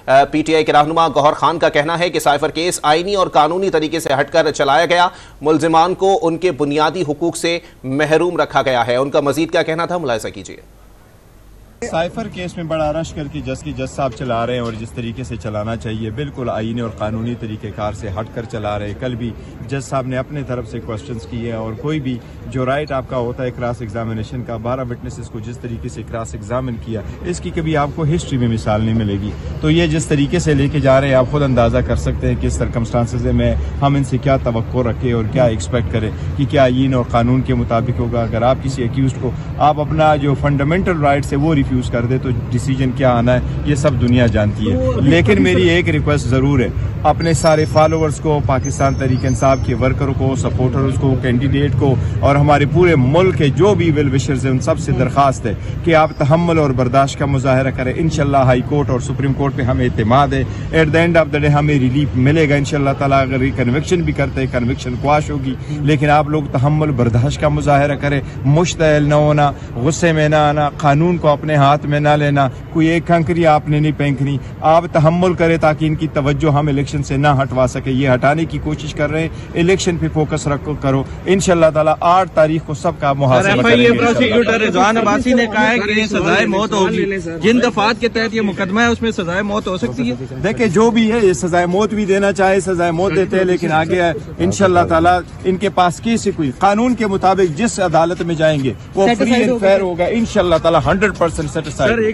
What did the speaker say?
P T I کے رہنما گوہر خان کا کہنا ہے کہ سائفر کیس آئینی اور قانونی طریقے سے ہٹ کر چلایا گیا، ملزمان کو ان کے بنیادی حقوق سے محروم رکھا گیا ہے۔ ان کا مزید کیا کہنا تھا، ملاحظہ کیجیے۔ سائفر کیس میں بڑا رش کر کے جج صاحب چلا رہے ہیں اور جس طریقے سے چلانا چاہیے بالکل آئینی اور قانونی طریقہ کار سے ہٹ کر چلا رہے ہیں۔ کل بھی جج صاحب نے اپنے طرف سے کوسچنز کیے اور کوئی بھی جو رائٹ آپ کا ہوتا ہے کراس ایگزامینیشن کا، 12 وٹنسز کو جس طریقے سے کراس ایگزامن کیا، اس کی کبھی آپ کو ہسٹری میں مثال نہیں ملے گی۔ تو یہ جس طریقے سے لے کے جا رہے ہیں آپ خود اندازہ کر سکتے ہیں کہ اس سرکمسٹانسز میں ہم ان سے کیا توقع رکھیں اور کیا ایکسپیکٹ کریں کہ کیا آئین اور قانون کے مطابق ہوگا۔ اگر آپ کسی ایکیوزڈ کو آپ اپنا جو فنڈامنٹل رائٹس ہے وہ ریفیوز کر دے تو ڈیسیجن کیا آنا ہے یہ سب دنیا جانتی ہے۔ لیکن میری ایک ریکویسٹ ضرور ہے، اپنے سارے فالوورز کو، پاکستان تحریک انصاف کے ورکروں کو، سپورٹرز کو، کینڈیڈیٹ کو اور ہمارے پورے ملک کے جو بھی ویل وشرز ہیں ان سب سے درخواست ہے کہ آپ تحمل اور برداشت کا مظاہرہ کریں۔ انشاءاللہ ہائی کورٹ اور سپریم کورٹ پہ ہمیں اعتماد ہے، at the end of the day ہمیں ریلیف ملے گا انشاءاللہ تعالیٰ۔ اگر یہ کنوکشن بھی کرتے ہیں کنوکشن قواش ہوگی، لیکن آپ لوگ تحمل برداشت کا مظاہرہ کریں، مشتعل نہ ہونا، غصے میں نہ آنا، قانون کو اپنے ہاتھ میں نہ لینا، کوئی ایک کنکری آپ نے نہیں پھینکنی، آپ تحمل کریں تاکہ ان کی توجہ ہم الیکشن سے نہ ہٹوا سکے۔ یہ ہٹانے کی کوشش کر رہے ہیں، الیکشن پہ فوکس کرو انشاءاللہ تعالیٰ۔ 8 تاریخ کو سب کا محاسبہ کریں گے۔ پروسیکیوٹر رضوان عباسی نے کہا ہے کہ سزائے موت ہوگی، جن دفعات کے تحت یہ مقدمہ ہے اس میں سزائے موت ہو سکتی ہے۔ دیکھیں جو بھی ہے یہ سزائے موت بھی دینا چاہے سزائے موت دیتے ہیں، لیکن آگے انشاءاللہ تعالیٰ ان کے پاس کیس کوئی قانون کے مطابق جس عدالت میں جائیں گے وہ فری اینڈ فیئر ہوگا انشاءاللہ تعالیٰ 100% سیٹسفائی۔